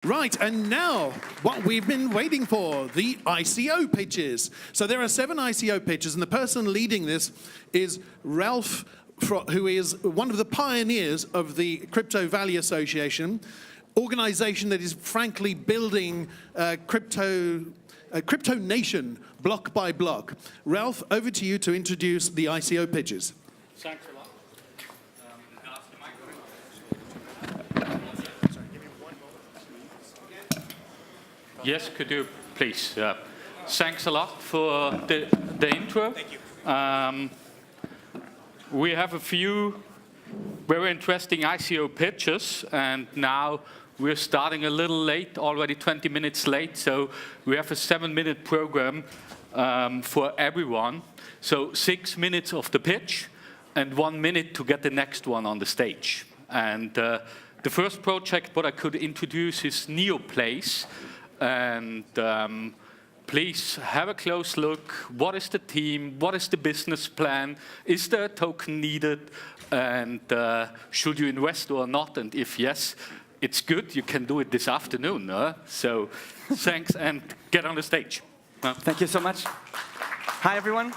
Right, and now, what we've been waiting for, the ICO pitches. So there are 7 ICO pitches, and the person leading this is Ralf, who is one of the pioneers of the Crypto Valley Association, organization that is frankly building crypto nation block by block. Ralf, over to you to introduce the ICO pitches. Thanks a lot. Yes, could you please? Thanks a lot for the intro. Thank you. We have a few very interesting ICO pitches, and now we're starting a little late, already 20 minutes late, so we have a 7-minute program for everyone. So 6 minutes of the pitch, and 1 minute to get the next one on the stage. And the first project what I could introduce is neoplace. And please have a close look. What is the team? What is the business plan? Is there a token needed? And should you invest or not? And if yes, it's good. You can do it this afternoon. So thanks, and get on the stage. Thank you so much. Hi, everyone.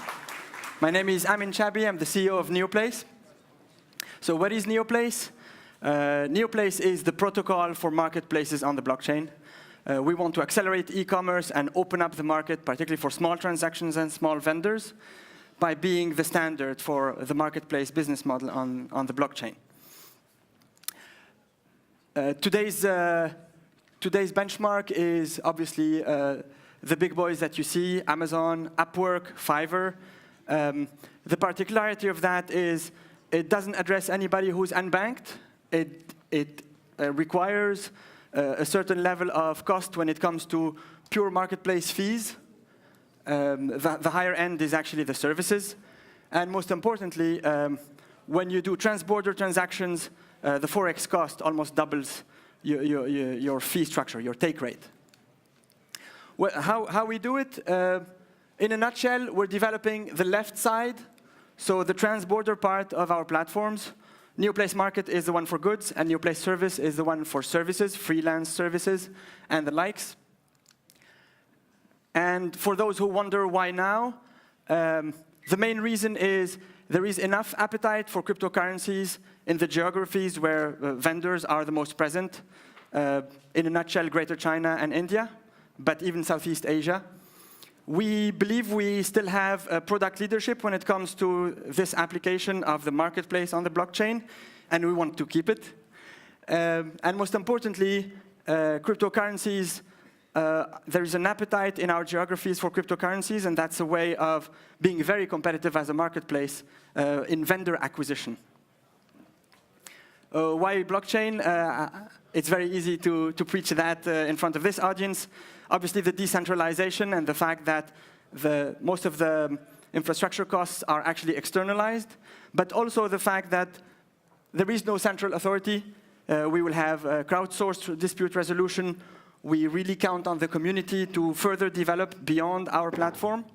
My name is Amin Chabi. I'm the CEO of neoplace. So what is neoplace? Neoplace is the protocol for marketplaces on the blockchain. We want to accelerate e-commerce and open up the market, particularly for small transactions and small vendors, by being the standard for the marketplace business model on the blockchain. Today's benchmark is obviously the big boys that you see, Amazon, Upwork, Fiverr. The particularity of that is it doesn't address anybody who's unbanked. It requires a certain level of cost when it comes to pure marketplace fees. The higher end is actually the services. And most importantly, when you do trans-border transactions, the Forex cost almost doubles your fee structure, your take rate. Well, how we do it? In a nutshell, we're developing the left side, so the trans-border part of our platforms. Neoplace Market is the one for goods, and Neoplace Service is the one for services, freelance services, and the likes. And for those who wonder why now, the main reason is there is enough appetite for cryptocurrencies in the geographies where vendors are the most present. In a nutshell, Greater China and India, but even Southeast Asia. We believe we still have product leadership when it comes to this application of the marketplace on the blockchain, and we want to keep it. And most importantly, cryptocurrencies, there is an appetite in our geographies for cryptocurrencies, and that's a way of being very competitive as a marketplace in vendor acquisition. Why blockchain? It's very easy to preach that in front of this audience. Obviously, the decentralization and the fact that most of the infrastructure costs are actually externalized, but also the fact that there is no central authority. We will have crowdsourced dispute resolution. We really count on the community to further develop beyond our platform.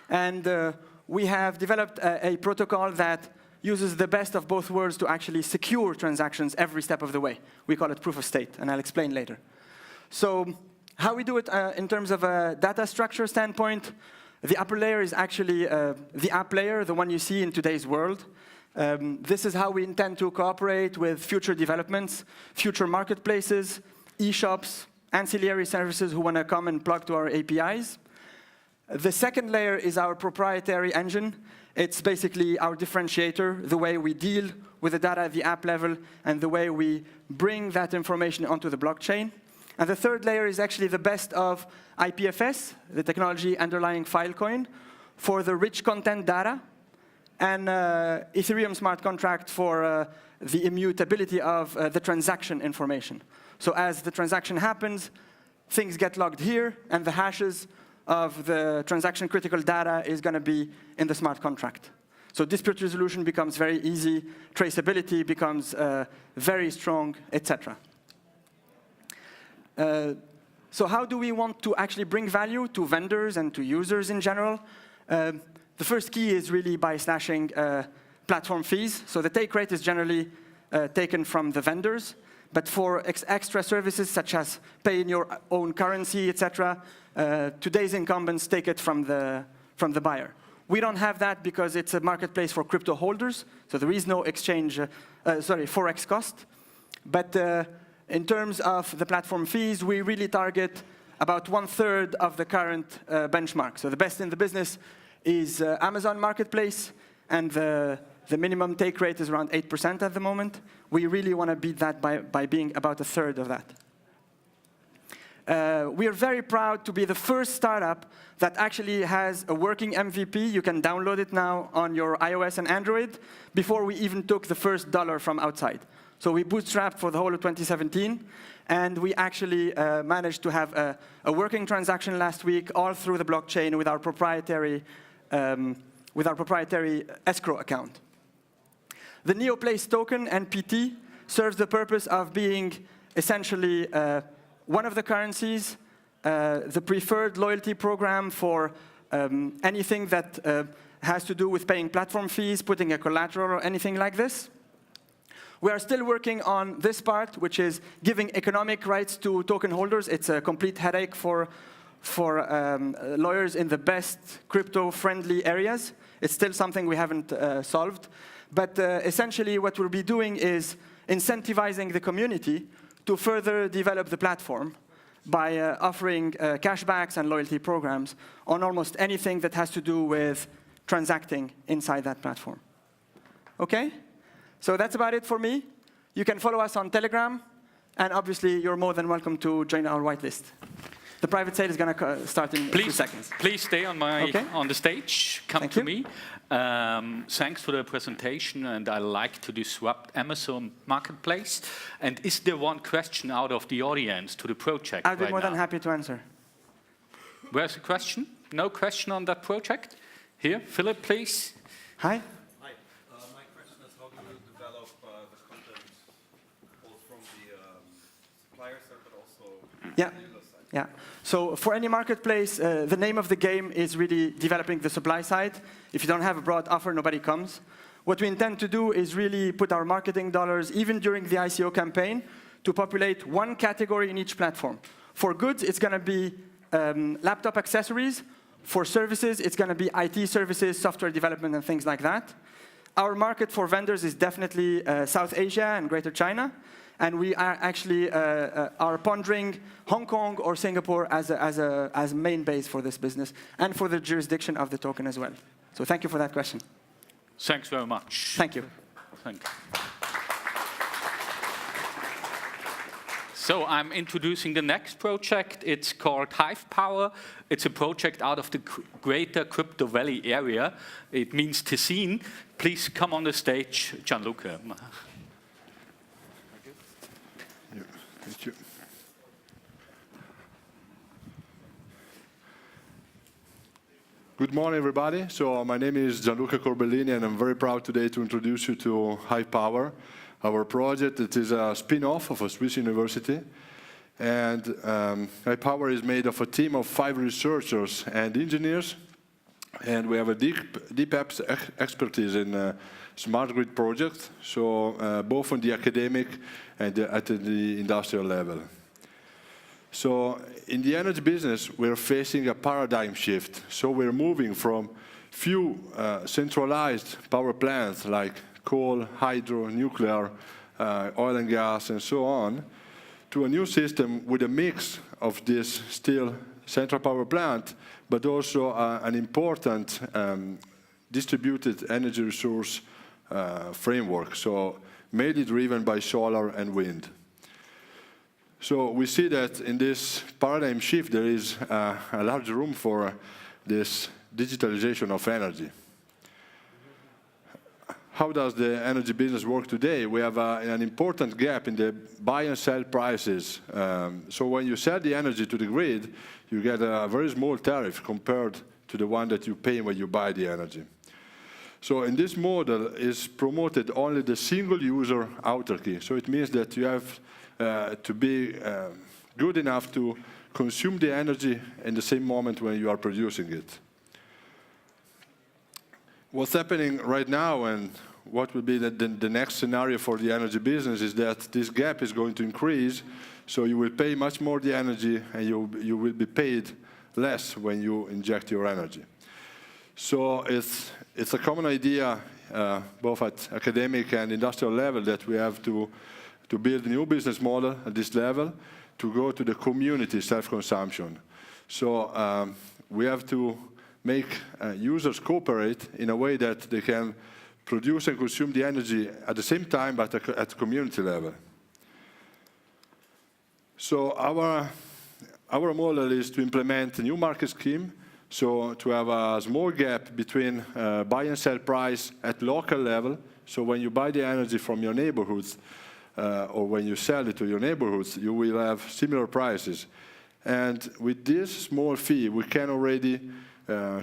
And we have developed a protocol that uses the best of both worlds to actually secure transactions every step of the way. We call it proof of stake, and I'll explain later. So how we do it in terms of a data structure standpoint, the upper layer is actually the app layer, the one you see in today's world. This is how we intend to cooperate with future developments, future marketplaces, e-shops, ancillary services who want to come and plug to our APIs. The second layer is our proprietary engine. It's basically our differentiator, the way we deal with the data at the app level and the way we bring that information onto the blockchain. And the third layer is actually the best of IPFS, the technology underlying Filecoin, for the rich content data, and Ethereum smart contract for the immutability of the transaction information. So as the transaction happens, things get logged here, and the hashes of the transaction critical data is going to be in the smart contract. So dispute resolution becomes very easy, traceability becomes very strong, etc. So how do we want to actually bring value to vendors and to users in general? The first key is really by slashing platform fees. So the take rate is generally taken from the vendors, But for extra services such as pay in your own currency, etc., today's incumbents take it from the buyer. We don't have that because it's a marketplace for crypto holders, so there is no forex cost. But in terms of the platform fees, we really target about 1/3 of the current benchmark. So the best in the business is Amazon Marketplace, and the minimum take rate is around 8% at the moment. We really want to beat that by being about 1/3 of that. We are very proud to be the first startup that actually has a working MVP. You can download it now on your iOS and Android before we even took the first dollar from outside. So we bootstrapped for the whole of 2017, and we actually managed to have a working transaction last week all through the blockchain with our proprietary escrow account. The neoplace token, NPT, serves the purpose of being essentially one of the currencies, the preferred loyalty program for anything that has to do with paying platform fees, putting a collateral, or anything like this. We are still working on this part, which is giving economic rights to token holders. It's a complete headache for lawyers in the best crypto-friendly areas. It's still something we haven't solved. But essentially, what we'll be doing is incentivizing the community to further develop the platform by offering cashbacks and loyalty programs on almost anything that has to do with transacting inside that platform. Okay? So that's about it for me. You can follow us on Telegram, and obviously, you're more than welcome to join our whitelist. The private sale is going to start in a few seconds. Please stay on the stage. Come to me. Thanks for the presentation, and I like to disrupt Amazon Marketplace. And is there one question out of the audience to the project? I'd be more than happy to answer. Where's the question? No question on that project? Here, Philip, please. Hi. My question is, how do you develop the content both from the supplier side but also the user side? Yeah. So for any marketplace, the name of the game is really developing the supply side. If you don't have a broad offer, nobody comes. What we intend to do is really put our marketing dollars, even during the ICO campaign, to populate one category in each platform. For goods, it's going to be laptop accessories. For services, it's going to be IT services, software development, and things like that. Our market for vendors is definitely South Asia and Greater China. And we are actually are pondering Hong Kong or Singapore as a main base for this business and for the jurisdiction of the token as well. So thank you for that question. Thanks very much. Thank you. Thank you. So I'm introducing the next project. It's called Hive Power. It's a project out of the greater Crypto Valley area. It means Ticine. Please come on the stage, Gianluca. Thank you. Good morning, everybody. So my name is Gianluca Corbellini, and I'm very proud today to introduce you to Hive Power, our project. It is a spin-off of a Swiss university. And Hive Power is made of a team of 5 researchers and engineers. And we have a deep expertise in smart grid projects, so both on the academic and at the industrial level. So in the energy business, we're facing a paradigm shift. So we're moving from few centralized power plants like coal, hydro, nuclear, oil and gas, and so on, to a new system with a mix of this still central power plant, but also an important distributed energy resource framework, so mainly driven by solar and wind. So we see that in this paradigm shift, there is a large room for this digitalization of energy. How does the energy business work today? We have an important gap in the buy and sell prices. So when you sell the energy to the grid, you get a very small tariff compared to the one that you pay when you buy the energy. So in this model is promoted only the single user autarky. So it means that you have to be good enough to consume the energy in the same moment when you are producing it. What's happening right now and what will be the next scenario for the energy business is that this gap is going to increase, so you will pay much more the energy and you will be paid less when you inject your energy. So it's a common idea, both at academic and industrial level, that we have to build a new business model at this level to go to the community self-consumption. So we have to make users cooperate in a way that they can produce and consume the energy at the same time, but at the community level. So our model is to implement a new market scheme, so to have a small gap between buy and sell price at local level. So when you buy the energy from your neighborhoods, or when you sell it to your neighborhoods, you will have similar prices. And with this small fee, we can already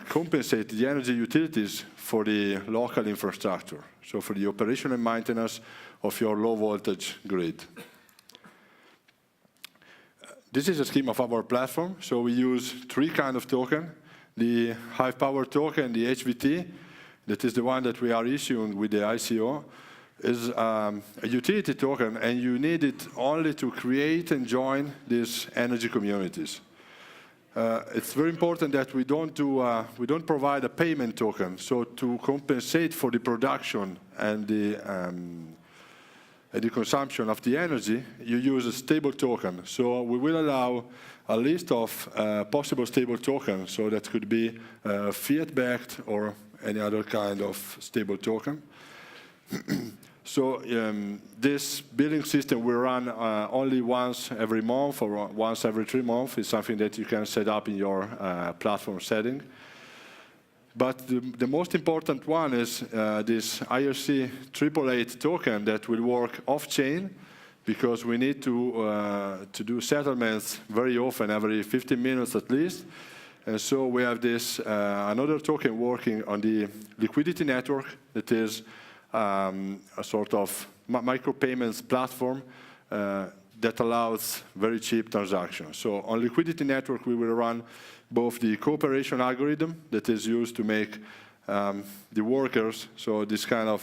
compensate the energy utilities for the local infrastructure, so for the operation and maintenance of your low voltage grid. This is a scheme of our platform. So we use 3 kinds of token. The Hive Power token, the HVT, that is the one that we are issuing with the ICO, is a utility token, and you need it only to create and join these energy communities. It's very important that we don't provide a payment token. So to compensate for the production and the consumption of the energy, you use a stable token. So we will allow a list of possible stable tokens. So that could be fiat-backed or any other kind of stable token. So this billing system will run only once every month or once every 3 months. It's something that you can set up in your platform setting. But the most important one is this IRC 888 token that will work off-chain, because we need to do settlements very often, every 15 minutes at least. And so we have this another token working on the liquidity network that is a sort of micropayments platform that allows very cheap transactions. So on liquidity network, we will run both the cooperation algorithm that is used to make the workers, so this kind of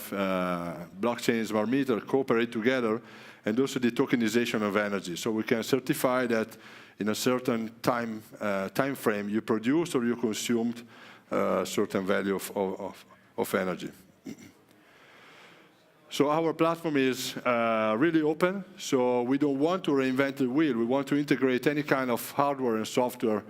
blockchain smart meter, cooperate together, and also the tokenization of energy. So we can certify that in a certain time frame you produced or you consumed a certain value of energy. So our platform is really open, so we don't want to reinvent the wheel. We want to integrate any kind of hardware and software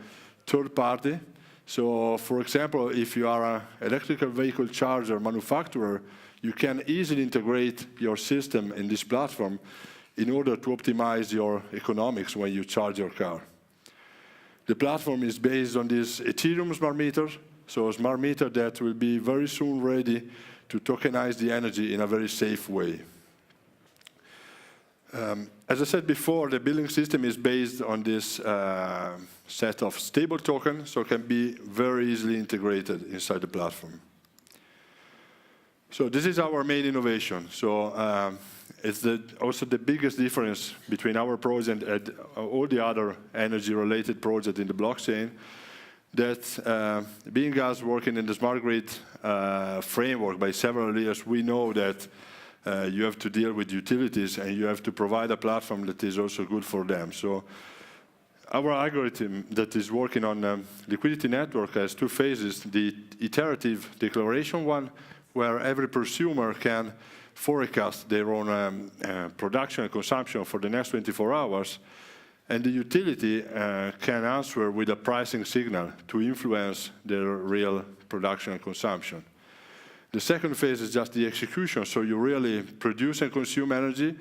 third party. So for example, if you are an electrical vehicle charger manufacturer, you can easily integrate your system in this platform in order to optimize your economics when you charge your car. The platform is based on this Ethereum smart meter, so a smart meter that will be very soon ready to tokenize the energy in a very safe way. As I said before, the billing system is based on this set of stable tokens, so it can be very easily integrated inside the platform. So this is our main innovation. So it's also the biggest difference between our project and all the other energy-related projects in the blockchain, that being us working in the smart grid framework by several years, we know that you have to deal with utilities and you have to provide a platform that is also good for them. So our algorithm that is working on liquidity network has 2 phases. The iterative declaration one, where every prosumer can forecast their own production and consumption for the next 24 hours. And the utility can answer with a pricing signal to influence their real production and consumption. The second phase is just the execution, so you really produce and consume energy,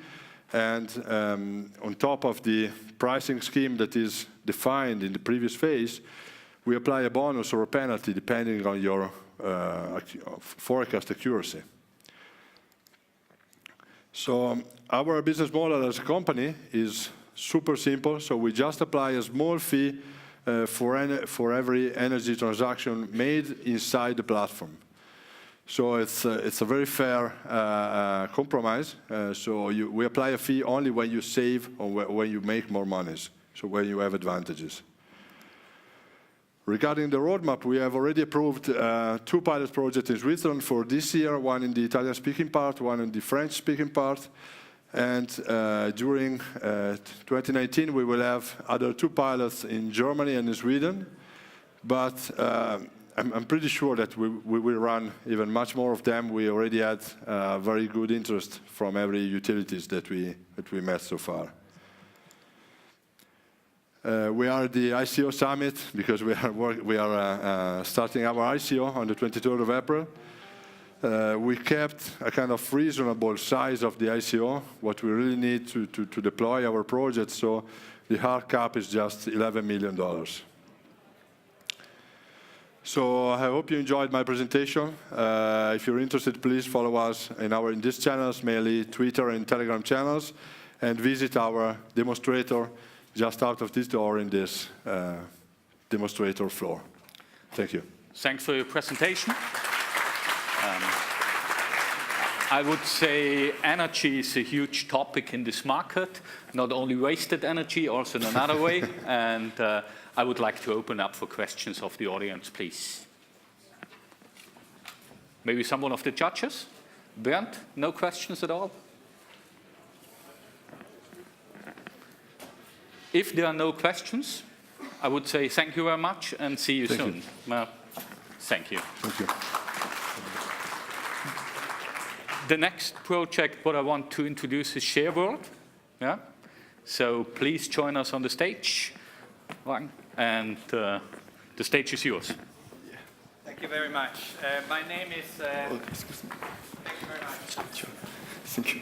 and on top of the pricing scheme that is defined in the previous phase, we apply a bonus or a penalty depending on your forecast accuracy. So our business model as a company is super simple, so we just apply a small fee for every energy transaction made inside the platform. So it's a very fair compromise. So we apply a fee only when you save or when you make more money, so when you have advantages. Regarding the roadmap, we have already approved 2 pilot projects in Switzerland for this year, one in the Italian-speaking part, one in the French-speaking part. And during 2019, we will have other 2 pilots in Germany and in Sweden. But I'm pretty sure that we will run even much more of them. We already had very good interest from every utilities that we met so far. We are at the ICO summit because we are starting our ICO on the 23rd of April. We kept a kind of reasonable size of the ICO, what we really need to deploy our project. So the hard cap is just $11 million. So I hope you enjoyed my presentation. If you're interested, please follow us in these channels, mainly Twitter and Telegram channels, and visit our demonstrator just out of this door in this demonstrator floor. Thank you. Thanks for your presentation. I would say energy is a huge topic in this market, not only wasted energy, also in another way. And I would like to open up for questions of the audience, please. Maybe someone of the judges? Bernd, no questions at all? If there are no questions, I would say thank you very much and see you soon. Thank you. Thank you. The next project what I want to introduce is ShareWorld. Yeah? So please join us on the stage. And the stage is yours. Thank you very much. My name is... Thank you very much. Sure. Thank you.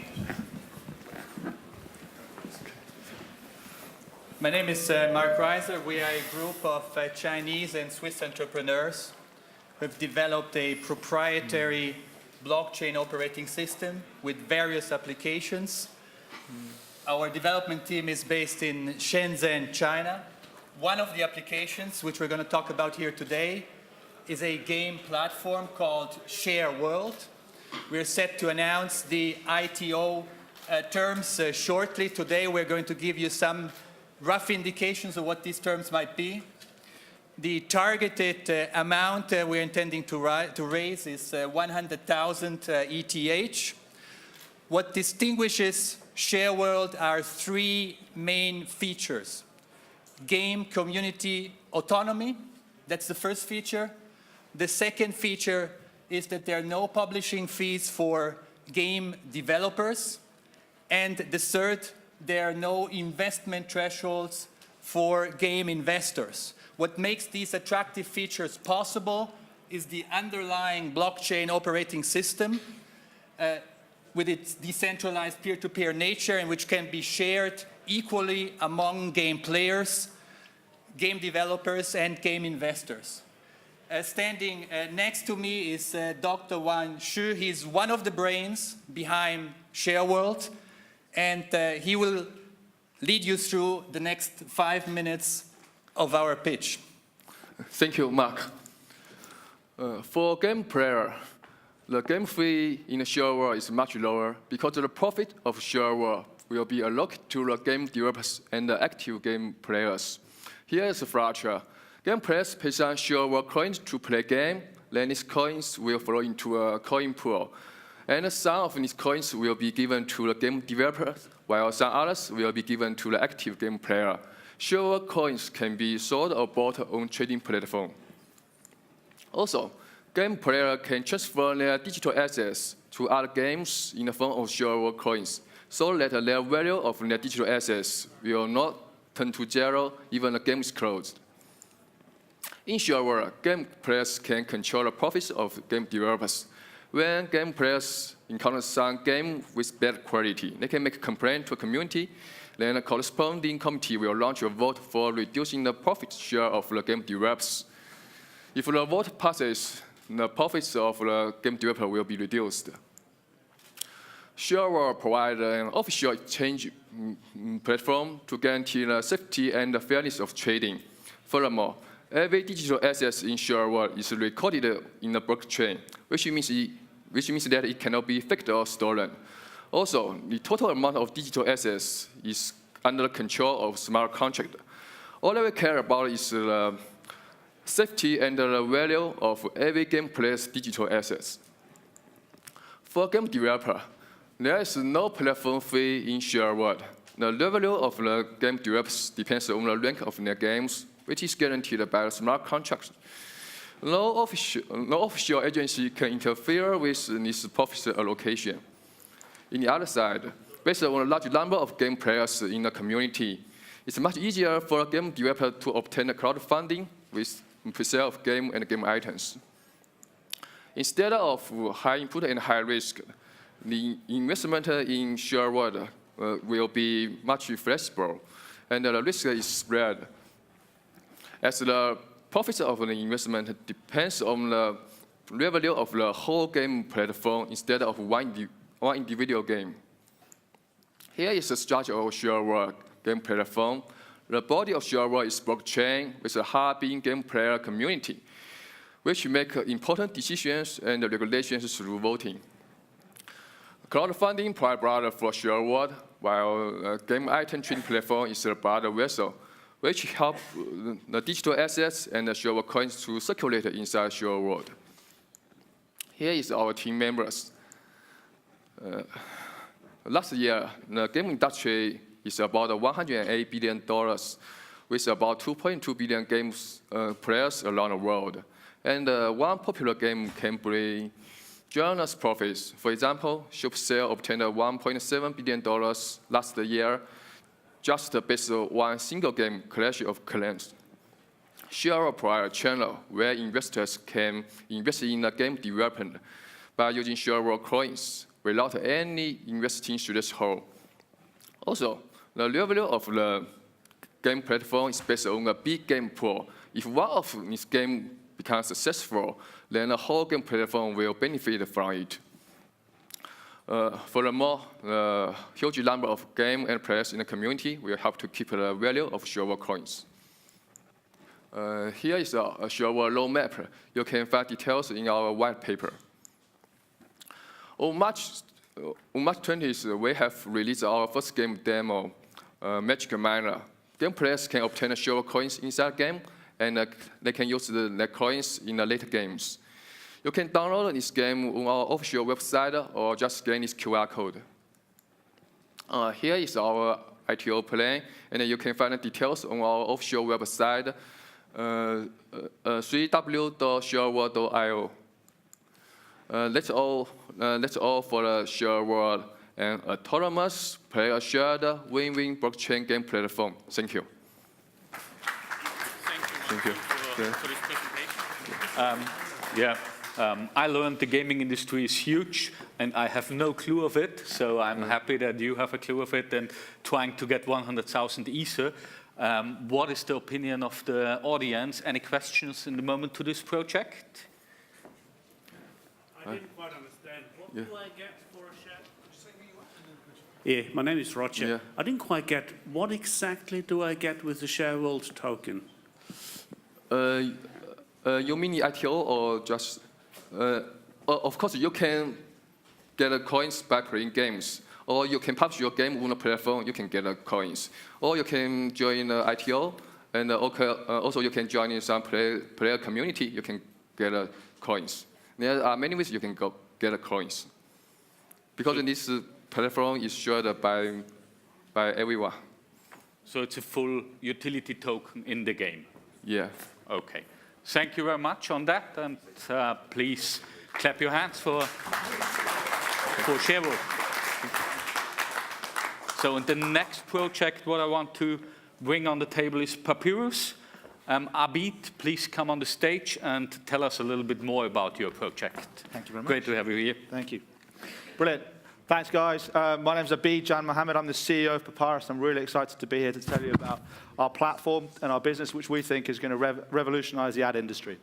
My name is Mark Reiser. We are a group of Chinese and Swiss entrepreneurs who have developed a proprietary blockchain operating system with various applications. Our development team is based in Shenzhen, China. One of the applications, which we're going to talk about here today, is a game platform called ShareWorld. We're set to announce the ITO terms shortly. Today we're going to give you some rough indications of what these terms might be. The targeted amount we're intending to raise is 100,000 ETH. What distinguishes ShareWorld are 3 main features. Game community autonomy, that's the first feature. The second feature is that there are no publishing fees for game developers. And the third, there are no investment thresholds for game investors. What makes these attractive features possible is the underlying blockchain operating system with its decentralized peer-to-peer nature, and which can be shared equally among game players, game developers, and game investors. Standing next to me is Dr. Wan Xu. He's one of the brains behind ShareWorld, and he will lead you through the next 5 minutes of our pitch. Thank you, Mark. For game player, the game fee in ShareWorld is much lower because the profit of ShareWorld will be allocated to the game developers and the active game players. Here is the structure. Game players pay some ShareWorld coins to play game, then these coins will flow into a coin pool. And some of these coins will be given to the game developers, while some others will be given to the active game player. ShareWorld coins can be sold or bought on trading platform. Also, game players can transfer their digital assets to other games in the form of ShareWorld coins, so that their value of their digital assets will not turn to zero even the game is closed. In ShareWorld, game players can control the profits of game developers. When game players encounter some game with bad quality, they can make a complaint to a community. Then a corresponding committee will launch a vote for reducing the profit share of the game developers. If the vote passes, the profits of the game developer will be reduced. ShareWorld provides an official exchange platform to guarantee the safety and the fairness of trading. Furthermore, every digital asset in ShareWorld is recorded in the blockchain, which means that it cannot be faked or stolen. Also, the total amount of digital assets is under the control of smart contract. All we care about is the safety and the value of every game player's digital assets. For game developer, there is no platform fee in ShareWorld. The revenue of the game developers depends on the rank of their games, which is guaranteed by smart contracts. No official agency can interfere with this profit allocation. On the other side, based on a large number of game players in the community, it's much easier for a game developer to obtain crowdfunding with pre-sale of game and game items. Instead of high input and high risk, the investment in ShareWorld will be much flexible, and the risk is spread. As the profit of the investment depends on the revenue of the whole game platform instead of one individual game. Here is the structure of ShareWorld game platform. The body of ShareWorld is blockchain with a hard-beating game player community, which make important decisions and regulations through voting. Crowdfunding provides for ShareWorld, while game item trading platform is a broader vessel, which help the digital assets and the ShareWorld coins to circulate inside ShareWorld. Here is our team members. Last year, the game industry is about $108 billion, with about 2.2 billion games players around the world. And one popular game can bring enormous profits. For example, Supercell obtained $1.7 billion last year, just based on one single game, Clash of Clans. ShareWorld provides a channel where investors can invest in the game development by using ShareWorld coins without any investing threshold. Also, the revenue of the game platform is based on a big game pool. If one of these games becomes successful, then the whole game platform will benefit from it. Furthermore, the huge number of game and players in the community will help to keep the value of ShareWorld coins. Here is a ShareWorld roadmap. You can find details in our white paper. On March 20th, we have released our first game demo, Magic Miner. Game players can obtain ShareWorld coins inside the game, and they can use the coins in the later games. You can download this game on our official website or just scan this QR code. Here is our ITO plan, and you can find the details on our official website, www.shareworld.io. That's all for the ShareWorld, and autonomous, player-shared, win-win blockchain game platform. Thank you. Thank you for this presentation. I learned the gaming industry is huge, and I have no clue of it, so I'm happy that you have a clue of it and trying to get 100,000 Ether. What is the opinion of the audience? Any questions in the moment to this project? I didn't quite understand. What do I get for a share? Yeah, my name is Roger. Yeah. I didn't quite get, what exactly do I get with the ShareWorld token? You mean the ITO or just... of course, you can get coins by playing games, or you can publish your game on a platform, you can get coins. Or you can join the ITO, and also you can join in some player community, you can get coins. There are many ways you can get coins. Because this platform is shared by everyone. So it's a full utility token in the game? Yeah. Okay. Thank you very much on that, and please clap your hands for ShareWorld. So in the next project, what I want to bring on the table is Papyrus. Abid, please come on the stage and tell us a little bit more about your project. Thank you very much. Great to have you here. Thank you. Brilliant. Thanks, guys. My name is Abid Jan Mohammed. I'm the CEO of Papyrus. I'm really excited to be here to tell you about our platform and our business, which we think is going to revolutionize the ad industry.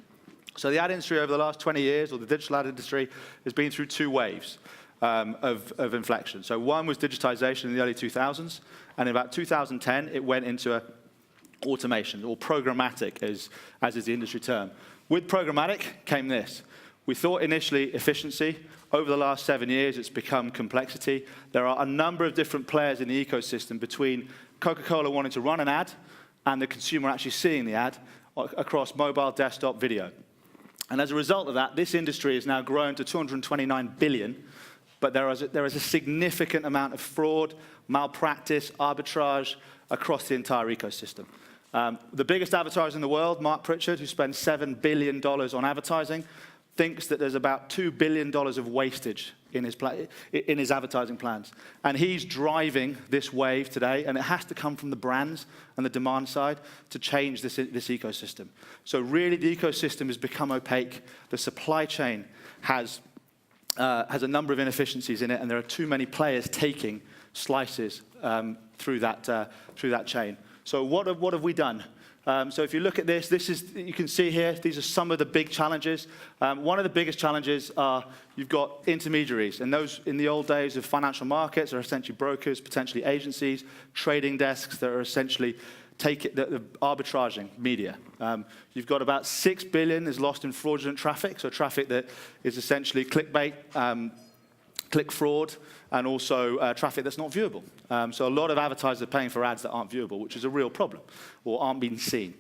So the ad industry over the last 20 years, or the digital ad industry, has been through two waves of inflection. So one was digitization in the early 2000s, and in about 2010, it went into automation, or programmatic, as is the industry term. With programmatic came this. We thought initially efficiency. Over the last 7 years, it's become complexity. There are a number of different players in the ecosystem between Coca-Cola wanting to run an ad and the consumer actually seeing the ad. across mobile, desktop, video. And as a result of that, this industry has now grown to 229 billion, but there is a significant amount of fraud, malpractice, arbitrage across the entire ecosystem. The biggest advertiser in the world, Mark Pritchard, who spends $7 billion on advertising, thinks that there's about $2 billion of wastage in his advertising plans. And he's driving this wave today, and it has to come from the brands and the demand side to change this ecosystem. So really, the ecosystem has become opaque. The supply chain has a number of inefficiencies in it, and there are too many players taking slices through that chain. So what have we done? So if you look at this you can see here, these are some of the big challenges. One of the biggest challenges are you've got intermediaries, and those in the old days of financial markets are essentially brokers, potentially agencies, trading desks that are essentially the arbitraging media. You've got about 6 billion is lost in fraudulent traffic, so traffic that is essentially clickbait, click fraud, and also traffic that's not viewable. So a lot of advertisers are paying for ads that aren't viewable, which is a real problem, or aren't being seen.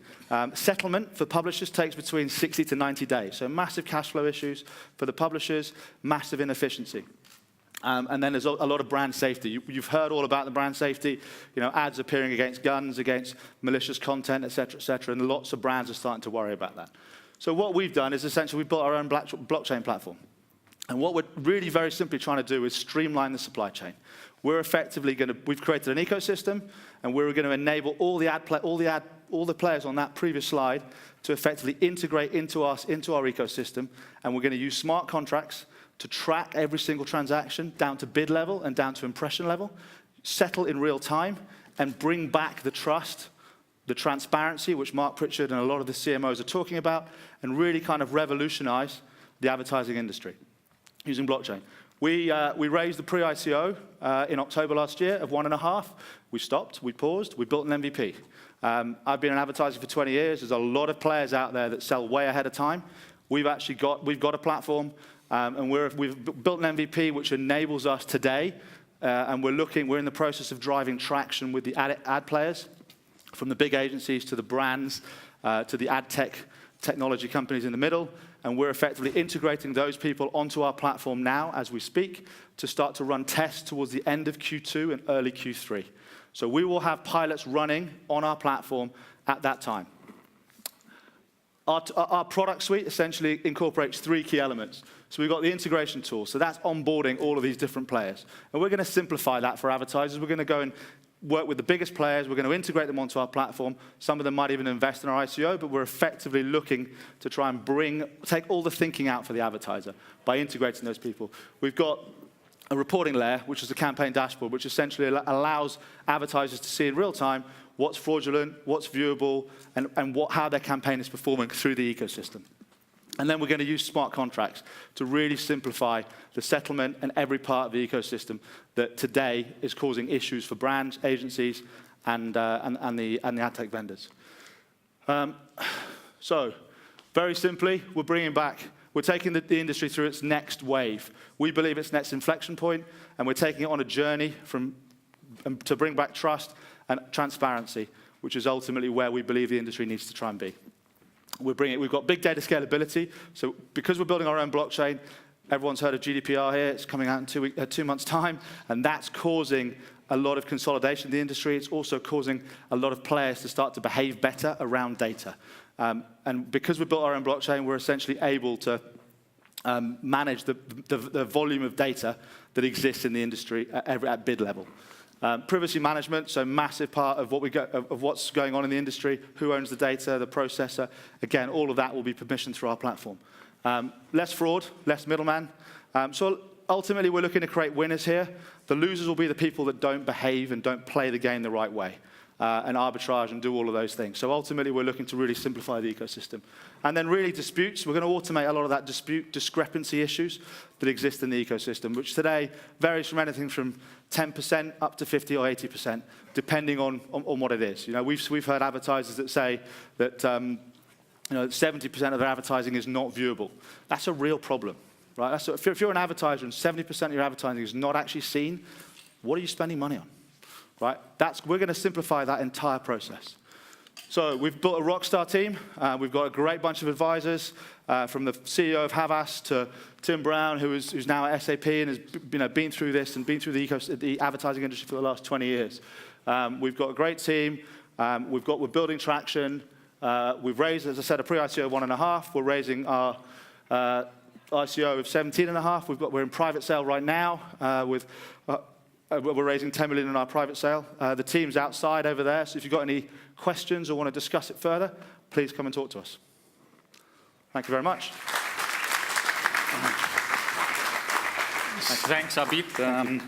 Settlement for publishers takes between 60 to 90 days. So massive cash flow issues for the publishers, massive inefficiency. And then there's a lot of brand safety. You've heard all about the brand safety, ads appearing against guns, against malicious content, et cetera, and lots of brands are starting to worry about that. So what we've done is essentially we've built our own blockchain platform. And what we're really very simply trying to do is streamline the supply chain. We're effectively we've created an ecosystem, and we're going to enable all the players on that previous slide to effectively integrate into our ecosystem, and we're going to use smart contracts to track every single transaction down to bid level and down to impression level, settle in real time, and bring back the trust, the transparency, which Mark Pritchard and a lot of the CMOs are talking about, and really kind of revolutionize the advertising industry using blockchain. We raised the pre-ICO in October last year of 1.5. We stopped, we paused, we built an MVP. I've been an advertiser for 20 years. There's a lot of players out there that sell way ahead of time. We've got a platform, and we've built an MVP which enables us today, and we're in the process of driving traction with the ad players, from the big agencies to the brands, to the ad technology companies in the middle, and we're effectively integrating those people onto our platform now as we speak to start to run tests towards the end of Q2 and early Q3. So we will have pilots running on our platform at that time. Our product suite essentially incorporates 3 key elements. So we've got the integration tool, so that's onboarding all of these different players. And we're going to simplify that for advertisers. We're going to go and work with the biggest players. We're going to integrate them onto our platform. Some of them might even invest in our ICO, but we're effectively looking to try and take all the thinking out for the advertiser by integrating those people. We've got a reporting layer, which is a campaign dashboard, which essentially allows advertisers to see in real time what's fraudulent, what's viewable, and how their campaign is performing through the ecosystem. And then we're going to use smart contracts to really simplify the settlement and every part of the ecosystem that today is causing issues for brands, agencies, and the ad tech vendors. So, very simply, we're taking the industry through its next wave. We believe its next inflection point, and we're taking it on a journey to bring back trust and transparency, which is ultimately where we believe the industry needs to try and be. We've got big data scalability, so because we're building our own blockchain, everyone's heard of GDPR here, it's coming out in 2 months' time, and that's causing a lot of consolidation in the industry. It's also causing a lot of players to start to behave better around data. And because we built our own blockchain, we're essentially able to manage the volume of data that exists in the industry at bid level. Privacy management, so massive part of what's going on in the industry, who owns the data, the processor. Again, all of that will be permissioned through our platform. Less fraud, less middleman. So ultimately, we're looking to create winners here. The losers will be the people that don't behave and don't play the game the right way, and arbitrage and do all of those things. So ultimately, we're looking to really simplify the ecosystem. And then really disputes, we're going to automate a lot of that discrepancy issues that exist in the ecosystem, which today varies from anything from 10% up to 50 or 80%, depending on what it is. We've heard advertisers that say that 70% of their advertising is not viewable. That's a real problem, right? If you're an advertiser and 70% of your advertising is not actually seen, what are you spending money on, right? We're going to simplify that entire process. So we've built a rockstar team. We've got a great bunch of advisors, from the CEO of Havas to Tim Brown, who's now at SAP and has been through this and been through the advertising industry for the last 20 years. We've got a great team. We're building traction. We've raised, as I said, a pre-ICO of 1.5. We're raising our ICO of 17.5. We're in private sale right now. We're raising 10 million in our private sale. The team's outside over there, so if you've got any questions or want to discuss it further, please come and talk to us. Thank you very much. Thanks, Abid.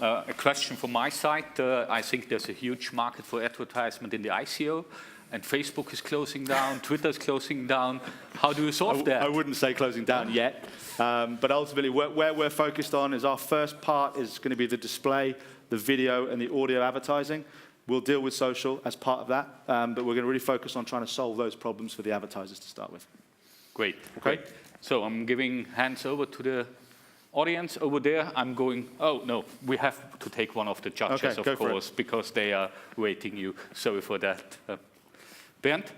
A question from my side. I think there's a huge market for advertisement in the ICO, and Facebook is closing down, Twitter is closing down. How do you solve that? I wouldn't say closing down yet, but ultimately where we're focused on is our first part is going to be the display, the video, and the audio advertising. We'll deal with social as part of that, but we're going to really focus on trying to solve those problems for the advertisers to start with. Great, great. So I'm giving hands over to the audience over there. I'm going, oh no, we have to take one of the judges, of course, because they are waiting you. Sorry for that. Bernd?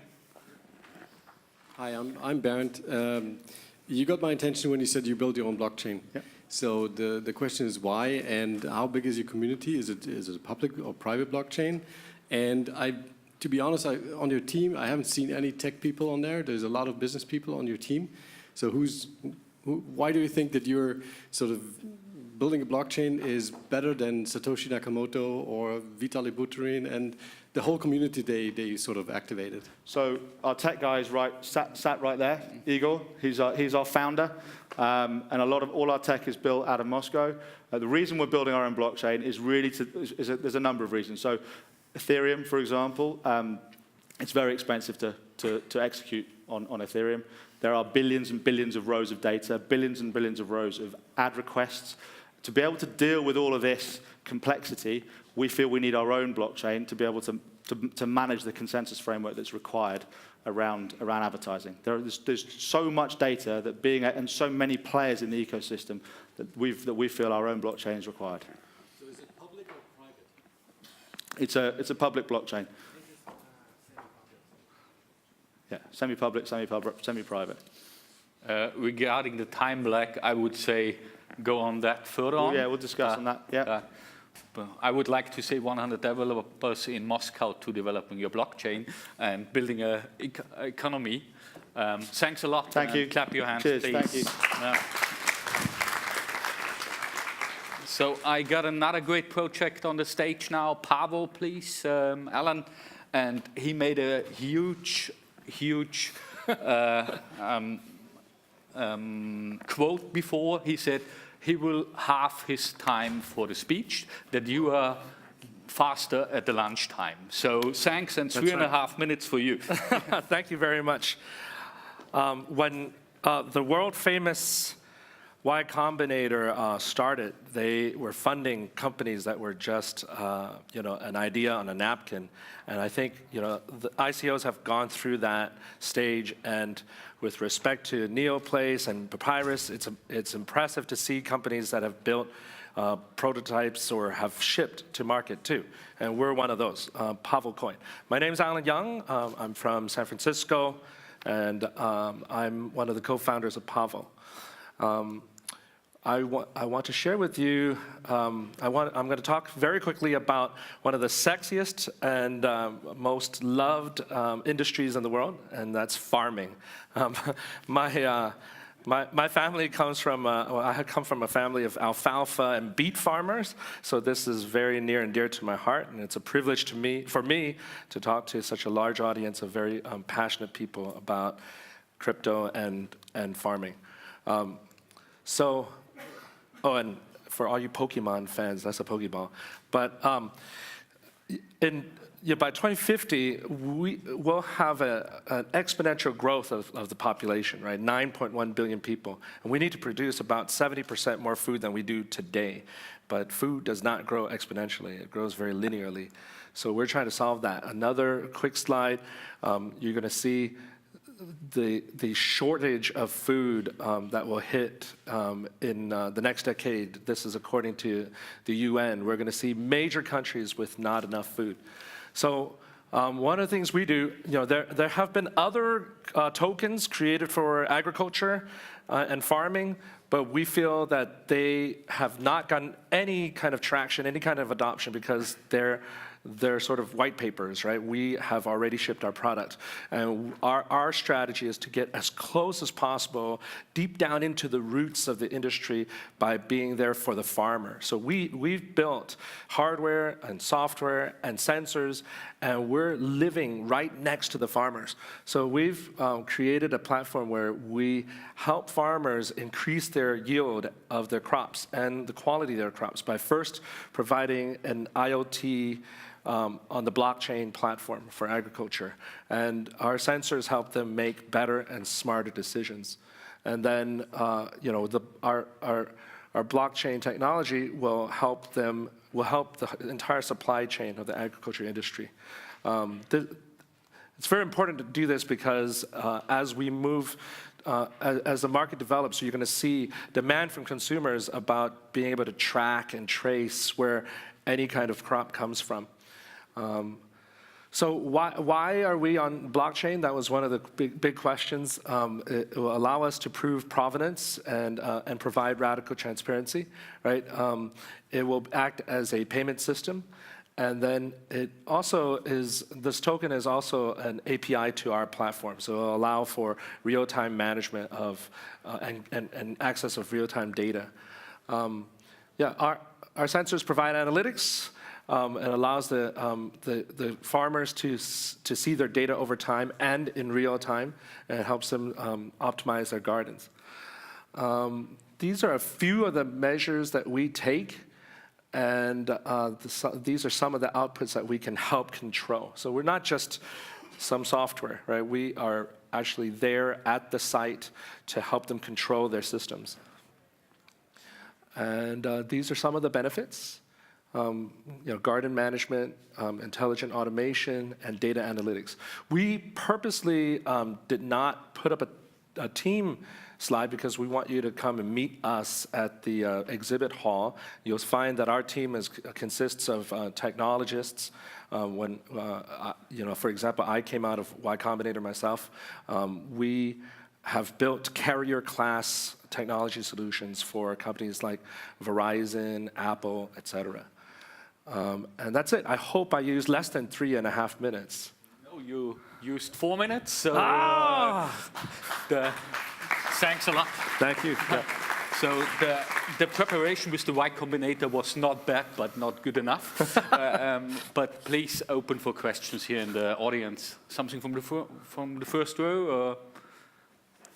Hi, I'm Bernd. You got my attention when you said you build your own blockchain. Yeah. So the question is why and how big is your community? Is it a public or private blockchain? And to be honest, on your team, I haven't seen any tech people on there. There's a lot of business people on your team. So why do you think that you're sort of building a blockchain is better than Satoshi Nakamoto or Vitalik Buterin and the whole community they sort of activated? So our tech guy is sat right there, Igor. He's our founder, and all our tech is built out of Moscow. The reason we're building our own blockchain is really there's a number of reasons. So Ethereum, for example, it's very expensive to execute on Ethereum. There are billions and billions of rows of data, billions and billions of rows of ad requests. To be able to deal with all of this complexity, we feel we need our own blockchain to be able to manage the consensus framework that's required around advertising. There's so much data and so many players in the ecosystem that we feel our own blockchain is required. So is it public or private? It's a public blockchain. Yeah, semi-public, semi-private. Regarding the time lag, I would say go on that further on. Yeah, we'll discuss on that. Yeah. I would like to say 100 developers in Moscow to developing your blockchain and building an economy. Thanks a lot. Thank you. Clap your hands, Cheers, please. thank you. So I got another great project on the stage now. Pavo, please, Alan. And he made a huge quote before. He said he will halve his time for the speech, that you are faster at the lunchtime. So thanks, and 3.5 minutes for you. Thank you very much. When the world-famous Y Combinator started, they were funding companies that were just an idea on a napkin. And I think the ICOs have gone through that stage. And with respect to neoplace and papyrus, it's impressive to see companies that have built prototypes or have shipped to market too. And we're one of those, pavocoin. My name's Alan Young. I'm from San Francisco, and I'm one of the co-founders of Pavo. I want to share with you, I'm going to talk very quickly about one of the sexiest and most loved industries in the world, and that's farming. My family comes from, I come from a family of alfalfa and beet farmers, so this is very near and dear to my heart, and it's a privilege for me to talk to such a large audience of very passionate people about crypto and farming. And for all you Pokemon fans, that's a Pokeball. But by 2050, we'll have an exponential growth of the population, right? 9.1 billion people. And we need to produce about 70% more food than we do today. But food does not grow exponentially. It grows very linearly. So we're trying to solve that. Another quick slide, you're going to see the shortage of food that will hit in the next decade. This is according to the UN. We're going to see major countries with not enough food. So One of the things we do, there have been other tokens created for agriculture and farming, but we feel that they have not gotten any kind of traction, any kind of adoption, because they're sort of white papers, right? We have already shipped our product. And our strategy is to get as close as possible, deep down into the roots of the industry by being there for the farmer. So we've built hardware and software and sensors, and we're living right next to the farmers. So we've created a platform where we help farmers increase their yield of their crops and the quality of their crops by first providing an IoT on the blockchain platform for agriculture. And our sensors help them make better and smarter decisions. And then, our blockchain technology will help the entire supply chain of the agriculture industry. It's very important to do this because as we move, as the market develops, you're going to see demand from consumers about being able to track and trace where any kind of crop comes from. So why are we on blockchain? That was one of the big questions. It will allow us to prove provenance and provide radical transparency, right? It will act as a payment system. And then this token is also an API to our platform. So it will allow for real-time management of and access of real-time data. Our sensors provide analytics. It allows the farmers to see their data over time and in real time, and it helps them optimize their gardens. These are a few of the measures that we take, and these are some of the outputs that we can help control. So we're not just some software, right? We are actually there at the site to help them control their systems. And these are some of the benefits. Garden management, intelligent automation, and data analytics. We purposely did not put up a team slide because we want you to come and meet us at the exhibit hall. You'll find that our team consists of technologists. For example, I came out of Y Combinator myself. We have built carrier-class technology solutions for companies like Verizon, Apple, et cetera. And that's it. I hope I used less than 3.5 minutes. No, you used 4 minutes. So thanks a lot. Thank you. Yeah. So the preparation with the Y Combinator was not bad, but not good enough. But please open for questions here in the audience. Something from the first row, or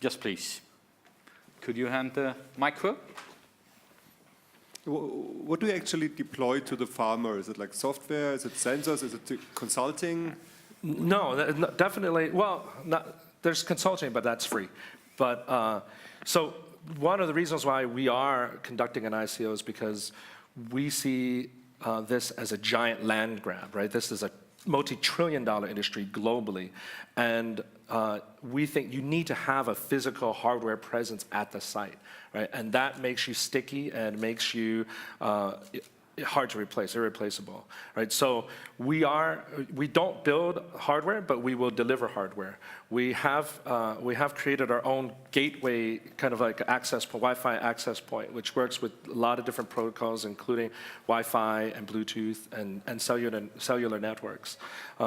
yes, please. Could you hand the micro? What do you actually deploy to the farmer? Is it like software? Is it sensors? Is it consulting? No, definitely. Well, there's consulting, but that's free. But so one of the reasons why we are conducting an ICO is because we see this as a giant land grab, right? This is a multi-trillion-dollar industry globally, and we think you need to have a physical hardware presence at the site, right? And that makes you sticky and makes you hard to replace, irreplaceable, right? So we don't build hardware, but we will deliver hardware. We have created our own gateway, kind of like Wi-Fi access point, which works with a lot of different protocols, including Wi-Fi and Bluetooth and cellular networks.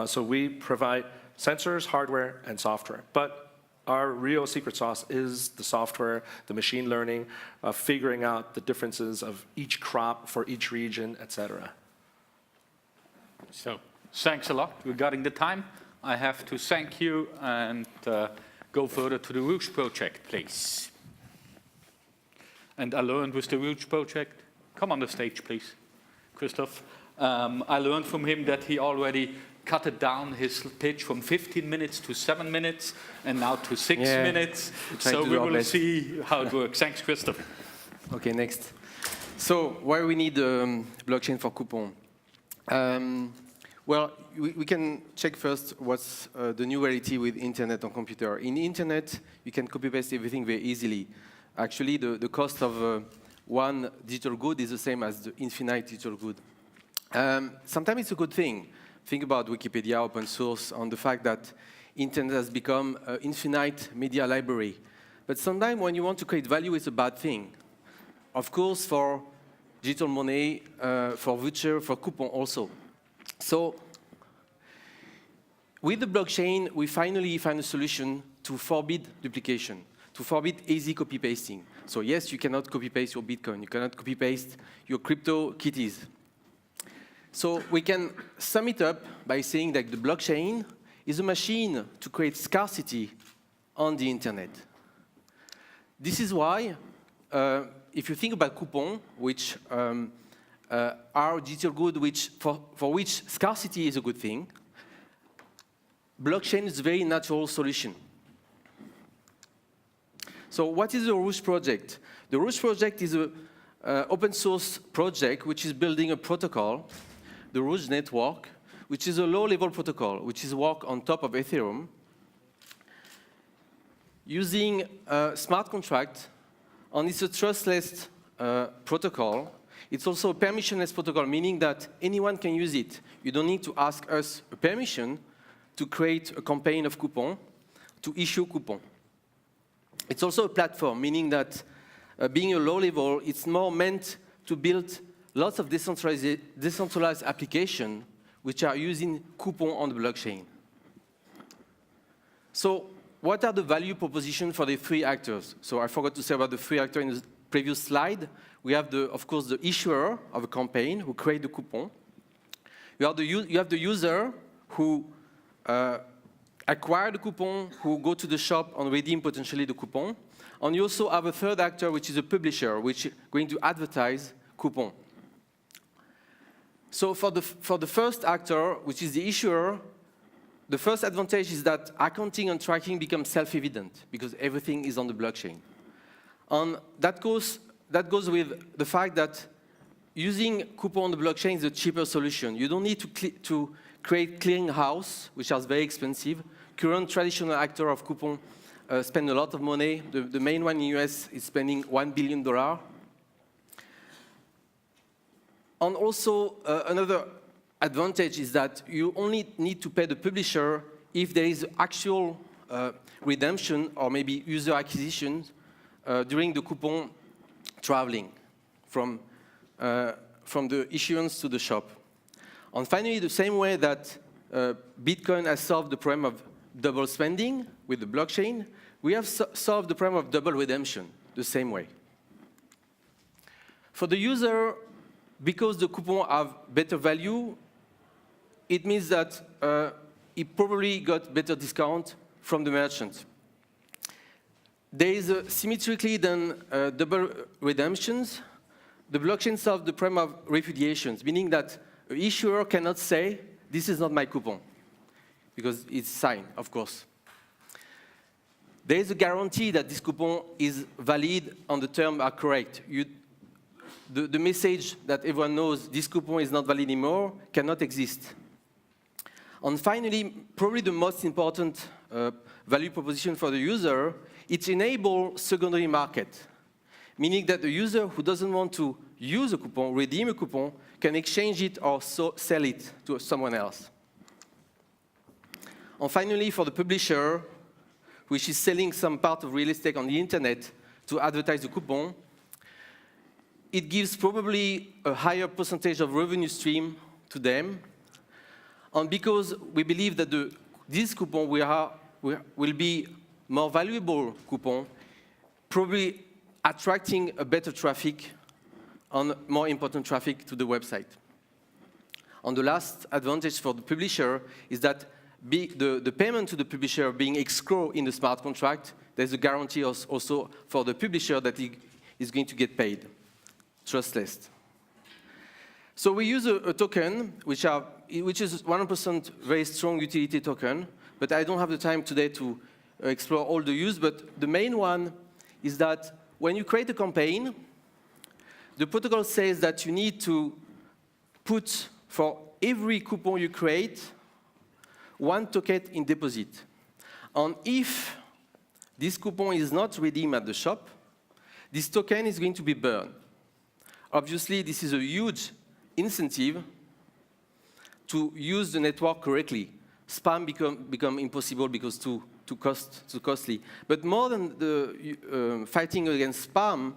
So we provide sensors, hardware, and software. But our real secret sauce is the software, the machine learning, figuring out the differences of each crop for each region, et cetera. So thanks a lot. Regarding the time, I have to thank you and go further to the Rouge Project, please. And I learned with the Rouge Project, come on the stage, please, Christoph. I learned from him that he already cut down his pitch from 15 minutes to 7 minutes, and now to 6 minutes. So we will see how it works. Thanks, Christoph. Okay, next. So why we need blockchain for coupon? Well, we can check first what's the new reality with internet and computer. In the internet, you can copy-paste everything very easily. Actually, the cost of one digital good is the same as the infinite digital good. Sometimes it's a good thing, think about Wikipedia, open source, on the fact that internet has become an infinite media library. But sometimes when you want to create value, it's a bad thing. Of course, for digital money, for voucher, for coupon also. So with the blockchain, we finally find a solution to forbid duplication, to forbid easy copy-pasting. So yes, you cannot copy-paste your Bitcoin. You cannot copy-paste your crypto kitties. So we can sum it up by saying that the blockchain is a machine to create scarcity on the internet. This is why, if you think about coupons, which are digital goods for which scarcity is a good thing, blockchain is a very natural solution. So what is the Rouge Project? The Rouge Project is an open source project which is building a protocol, the Rouge network, which is a low-level protocol, which is work on top of Ethereum, using a smart contract, and it's a trustless protocol. It's also a permissionless protocol, meaning that anyone can use it. You don't need to ask us a permission to create a campaign of coupon, to issue coupon. It's also a platform, meaning that being a low level, it's more meant to build lots of decentralized applications which are using coupon on the blockchain. So what are the value propositions for the three actors? So I forgot to say about the three actors in the previous slide. We have, of course, the issuer of a campaign who create the coupon. You have the user who acquire the coupon, who go to the shop and redeem potentially the coupon. And you also have a third actor, which is a publisher, which is going to advertise coupon. So for the first actor, which is the issuer, the first advantage is that accounting and tracking become self-evident because everything is on the blockchain. And that goes with the fact that using coupon on the blockchain is a cheaper solution. You don't need to create clearinghouse, which is very expensive. Current traditional actor of coupon spend a lot of money. The main one in the US is spending $1 billion. And also, another advantage is that you only need to pay the publisher if there is actual redemption or maybe user acquisition during the coupon traveling from the issuance to the shop. And finally, the same way that Bitcoin has solved the problem of double spending with the blockchain, we have solved the problem of double redemption the same way. For the user, because the coupons have better value, it means that he probably got better discount from the merchant. There is symmetrically then double redemptions. The blockchain solves the problem of repudiations, meaning that an issuer cannot say, this is not my coupon, because it's signed, of course. There is a guarantee that this coupon is valid and the terms are correct. The message that everyone knows, this coupon is not valid anymore, cannot exist. And finally, probably the most important value proposition for the user, it enables secondary market, meaning that the user who doesn't want to use a coupon, redeem a coupon, can exchange it or sell it to someone else. And finally, for the publisher, which is selling some part of real estate on the internet to advertise the coupon, it gives probably a higher percentage of revenue stream to them. And because we believe that this coupon will be more valuable coupon, probably attracting a better traffic and more important traffic to the website. And the last advantage for the publisher is that the payment to the publisher being escrow in the smart contract, there's a guarantee also for the publisher that he is going to get paid, trustless. So we use a token, which is 100% very strong utility token, but I don't have the time today to explore all the use, but the main one is that when you create a campaign, the protocol says that you need to put, for every coupon you create, 1 token in deposit. And if this coupon is not redeemed at the shop, this token is going to be burned. Obviously, this is a huge incentive to use the network correctly. Spam become impossible because too costly. But more than the fighting against spam,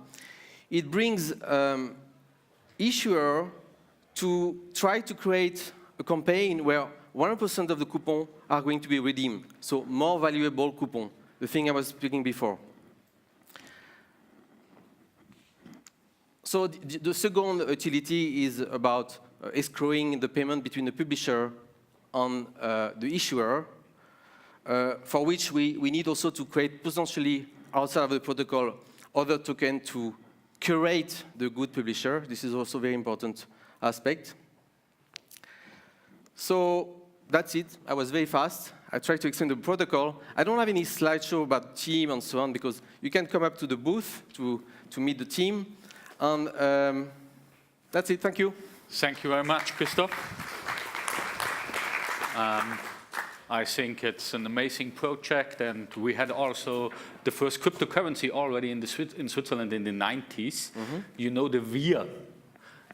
it brings issuer to try to create a campaign where 100% of the coupons are going to be redeemed. So more valuable coupon, the thing I was speaking before. So the second utility is about escrowing the payment between the publisher and the issuer, for which we need also to create potentially outside of the protocol other token to curate the good publisher. This is also a very important aspect. So that's it. I was very fast. I tried to explain the protocol. I don't have any slideshow about team and so on, because you can come up to the booth to meet the team. And that's it. Thank you. Thank you very much, Christoph. I think it's an amazing project, and we had also the first cryptocurrency already in Switzerland in the 90s. Mm-hmm. You know the VIA.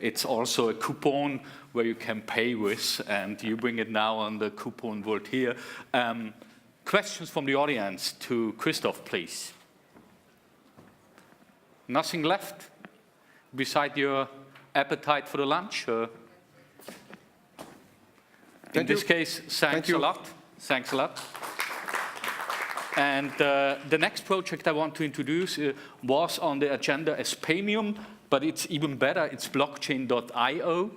It's also a coupon where you can pay with, and you bring it now on the coupon world here. Questions from the audience to Christoph, please. Nothing left beside your appetite for the lunch? In this case, thanks a lot. Thanks a lot. And the next project I want to introduce was on the agenda as Paymium, but it's even better. It's blockchain.io.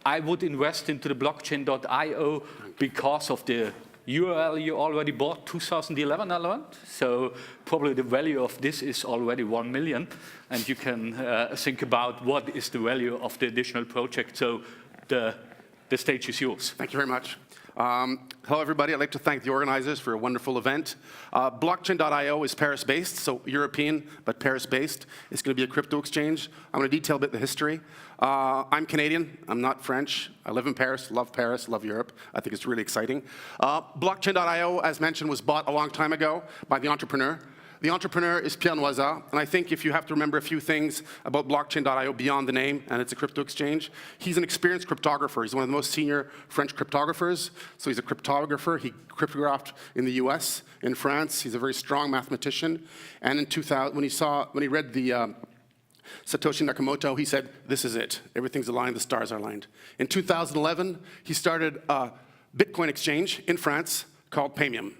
I would invest into the blockchain.io because of the URL you already bought, 2011, I learned. So probably the value of this is already 1 million. And you can think about what is the value of the additional project. So the stage is yours. Thank you very much. Hello, everybody. I'd like to thank the organizers for a wonderful event. Blockchain.io is Paris-based, so European, but Paris-based. It's going to be a crypto exchange. I'm going to detail a bit the history. I'm Canadian. I'm not French. I live in Paris, love Europe. I think it's really exciting. Blockchain.io, as mentioned, was bought a long time ago by the entrepreneur. The entrepreneur is Pierre Noisat, and I think if you have to remember a few things about blockchain.io beyond the name, and it's a crypto exchange, he's an experienced cryptographer. He's one of the most senior French cryptographers, so he's a cryptographer. He cryptographed in the US, in France. He's a very strong mathematician, and in 2000, when he read the Satoshi Nakamoto, he said, this is it. Everything's aligned, the stars are aligned. In 2011, he started a Bitcoin exchange in France called Paymium.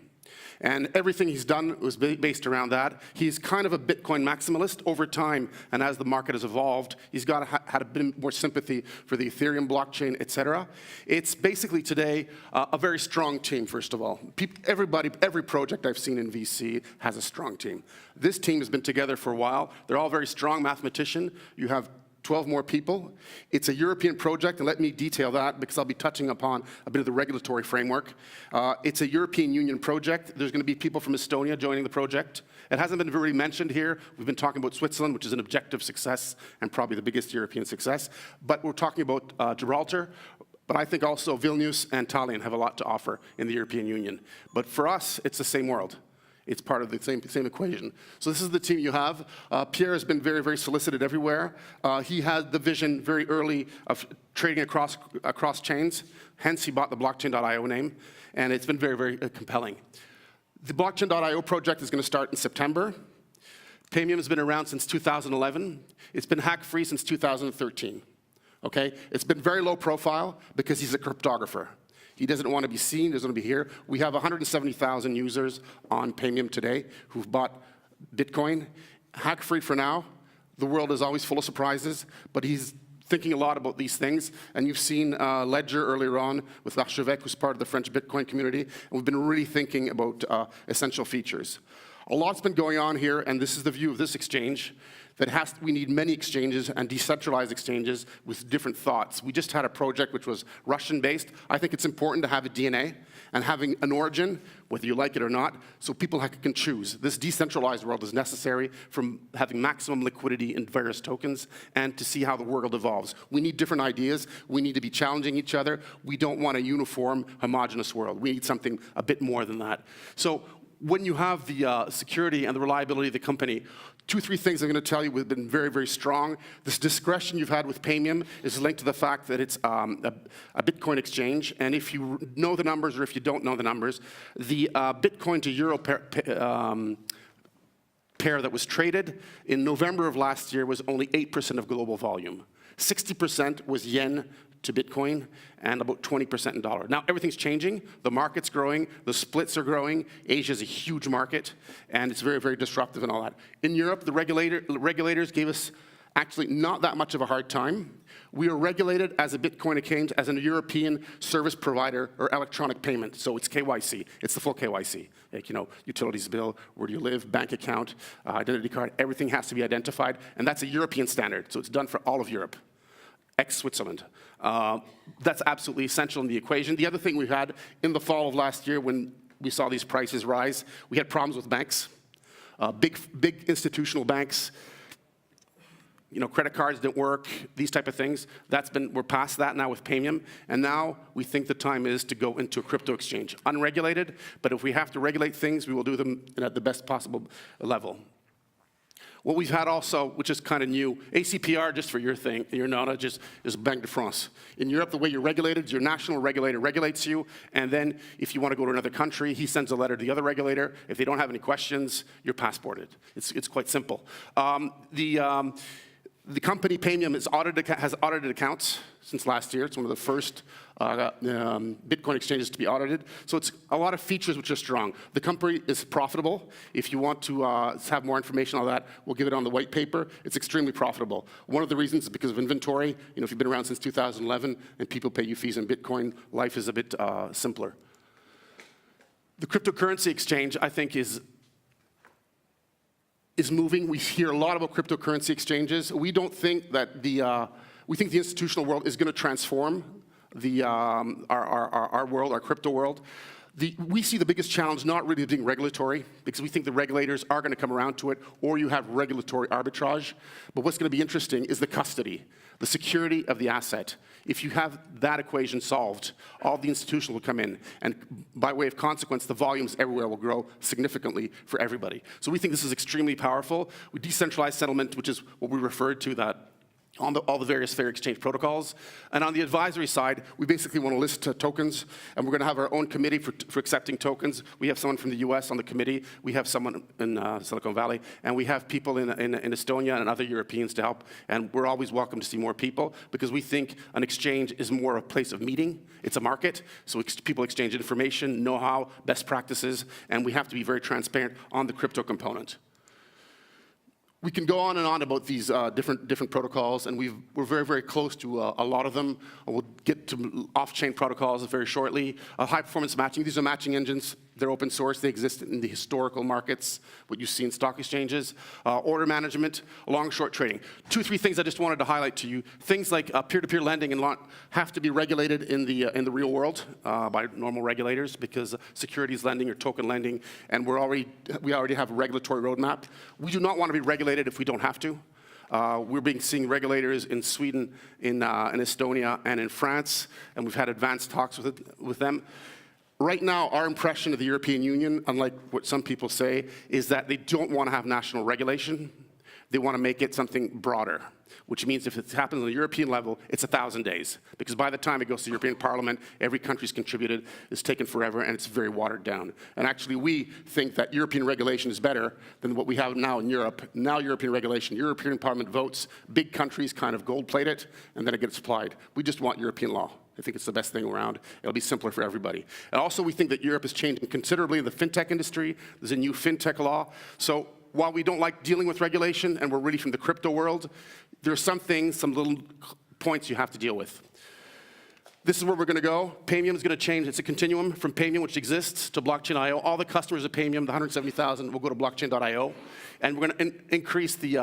And everything he's done was based around that. He's kind of a Bitcoin maximalist over time, and as the market has evolved, he's had a bit more sympathy for the Ethereum blockchain, et cetera. It's basically today a very strong team, first of all. Every project I've seen in VC has a strong team. This team has been together for a while. They're all very strong mathematicians. You have 12 more people. It's a European project, and let me detail that because I'll be touching upon a bit of the regulatory framework. It's a European Union project. There's going to be people from Estonia joining the project. It hasn't been really mentioned here. We've been talking about Switzerland, which is an objective success and probably the biggest European success. But we're talking about Gibraltar. But I think also Vilnius and Tallinn have a lot to offer in the European Union. But for us, it's the same world. It's part of the same equation. So this is the team you have. Pierre has been very, very solicited everywhere. He had the vision very early of trading across chains. Hence, he bought the blockchain.io name. And it's been very, very compelling. The blockchain.io project is going to start in September. Paymium has been around since 2011. It's been hack-free since 2013. Okay? It's been very low profile because he's a cryptographer. He doesn't want to be seen, doesn't want to be here. We have 170,000 users on Paymium today who've bought Bitcoin. Hack-free for now. The world is always full of surprises, but he's thinking a lot about these things. And you've seen Ledger earlier on with L'archevêque, who's part of the French Bitcoin community. And we've been really thinking about essential features. A lot's been going on here, and this is the view of this exchange. We need many exchanges and decentralized exchanges with different thoughts. We just had a project which was Russian-based. I think it's important to have a DNA and having an origin, whether you like it or not, so people can choose. This decentralized world is necessary from having maximum liquidity in various tokens and to see how the world evolves. We need different ideas. We need to be challenging each other. We don't want a uniform, homogeneous world. We need something a bit more than that. So when you have the security and the reliability of the company, 2 or 3 things I'm going to tell you have been very, very strong. This discretion you've had with Paymium is linked to the fact that it's a Bitcoin exchange. And if you know the numbers or if you don't know the numbers, the Bitcoin to Euro pair that was traded in November of last year was only 8% of global volume. 60% was yen to Bitcoin, and about 20% in dollar. Now, everything's changing. The market's growing. The splits are growing. Asia's a huge market, and it's very, very disruptive and all that. In Europe, the regulators gave us actually not that much of a hard time. We are regulated as a Bitcoin exchange, as a European service provider or electronic payment. So it's KYC. It's the full KYC. Like, you know, utilities bill, where do you live, bank account, identity card, everything has to be identified, and that's a European standard. So it's done for all of Europe. Ex-Switzerland. That's absolutely essential in the equation. The other thing we had in the fall of last year when we saw these prices rise, we had problems with banks. Big institutional banks, you know, credit cards didn't work, these type of things. We're past that now with Paymium, and now we think the time is to go into a crypto exchange. Unregulated, but if we have to regulate things, we will do them at the best possible level. What we've had also, which is kind of new, ACPR, just for your knowledge, is Banque de France. In Europe, the way you're regulated is your national regulator regulates you, and then if you want to go to another country, he sends a letter to the other regulator. If they don't have any questions, you're passported. It's quite simple. The company Paymium has audited accounts since last year. It's one of the first Bitcoin exchanges to be audited. So it's a lot of features which are strong. The company is profitable. If you want to have more information on that, we'll give it on the white paper. It's extremely profitable. One of the reasons is because of inventory. You know, if you've been around since 2011 and people pay you fees in Bitcoin, life is a bit simpler. The cryptocurrency exchange, I think, is moving. We hear a lot about cryptocurrency exchanges. We don't think that we think the institutional world is going to transform our world, our crypto world. We see the biggest challenge not really being regulatory, because we think the regulators are going to come around to it, or you have regulatory arbitrage. But what's going to be interesting is the custody, the security of the asset. If you have that equation solved, all the institutions will come in, and by way of consequence, the volumes everywhere will grow significantly for everybody. So we think this is extremely powerful. We decentralized settlement, which is what we referred to that on all the various fair exchange protocols. And on the advisory side, we basically want to list tokens, and we're going to have our own committee for accepting tokens. We have someone from the US on the committee. We have someone in Silicon Valley, and we have people in Estonia and other Europeans to help. And we're always welcome to see more people, because we think an exchange is more a place of meeting. It's a market, so people exchange information, know-how, best practices, and we have to be very transparent on the crypto component. We can go on and on about these different protocols, and we're very, very close to a lot of them. We'll get to off-chain protocols very shortly. High-performance matching, these are matching engines. They're open source. They exist in the historical markets, what you see in stock exchanges. Order management, long-short trading. 2 or 3 things I just wanted to highlight to you. Things like peer-to-peer lending and have to be regulated in the real world by normal regulators, because securities lending or token lending, and we already have a regulatory roadmap. We do not want to be regulated if we don't have to. We're seeing regulators in Sweden, in Estonia, and in France, and we've had advanced talks with them. Right now, our impression of the European Union, unlike what some people say, is that they don't want to have national regulation. They want to make it something broader, which means if it happens on the European level, it's 1,000 days. Because by the time it goes to the European Parliament, every country's contributed, it's taken forever, and it's very watered down. And actually, we think that European regulation is better than what we have now in Europe. Now European regulation, European Parliament votes, big countries kind of gold-plate it, and then it gets applied. We just want European law. I think it's the best thing around. It'll be simpler for everybody. And also, we think that Europe is changing considerably in the fintech industry. There's a new fintech law. So while we don't like dealing with regulation, and we're really from the crypto world, there are some things, some little points you have to deal with. This is where we're going to go. Paymium is going to change. It's a continuum from Paymium, which exists, to blockchain.io. All the customers of Paymium, the 170,000, will go to blockchain.io. And we're going to increase the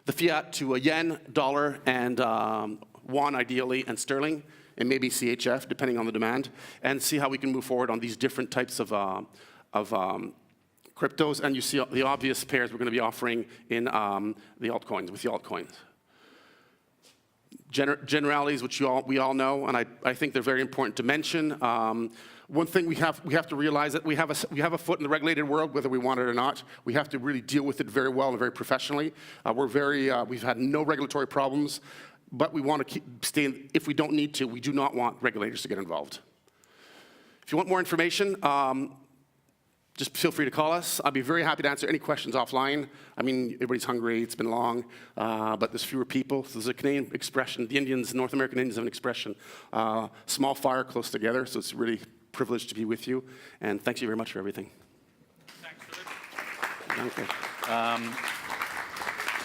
fiat to a yen, dollar, and won ideally, and sterling, and maybe CHF, depending on the demand, and see how we can move forward on these different types of cryptos. And you see the obvious pairs we're going to be offering in the altcoins, with the altcoins. Generalities, which we all know, and I think they're very important to mention. one thing we have to realize that we have a foot in the regulated world, whether we want it or not. We have to really deal with it very well and very professionally. We've had no regulatory problems, but we want to keep staying. If we don't need to, we do not want regulators to get involved. If you want more information, just feel free to call us. I'll be very happy to answer any questions offline. I mean, everybody's hungry, it's been long, but there's fewer people. So there's a Canadian expression, the Indians, North American Indians have an expression, small fire close together, so it's really a privilege to be with you. And thanks you very much for everything. Thanks, Philip.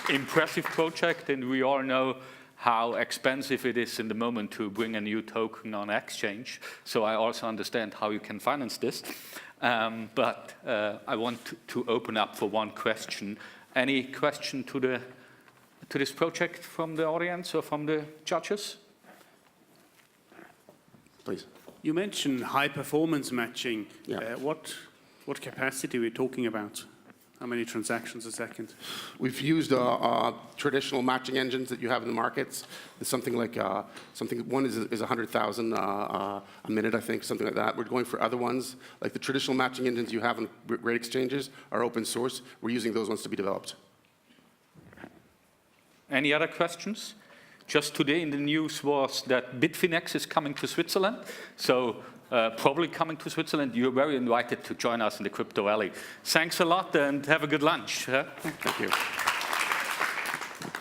Impressive project, and we all know how expensive it is in the moment to bring a new token on exchange. So I also understand how you can finance this. But I want to open up for one question. Any question to this project from the audience or from the judges? Please. You mentioned high performance matching. Yeah. What capacity are we talking about? How many transactions a second? We've used traditional matching engines that you have in the markets. It's something like one is 100,000 a minute, I think, something like that. We're going for other ones, like the traditional matching engines you have in rate exchanges are open source. We're using those ones to be developed. Any other questions? Just today in the news was that Bitfinex is coming to Switzerland. So probably coming to Switzerland. You're very invited to join us in the Crypto Valley. Thanks a lot and have a good lunch. Thank you.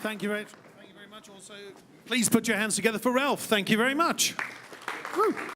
Thank you very much. Also, please put your hands together for Ralf. Thank you very much. Woo.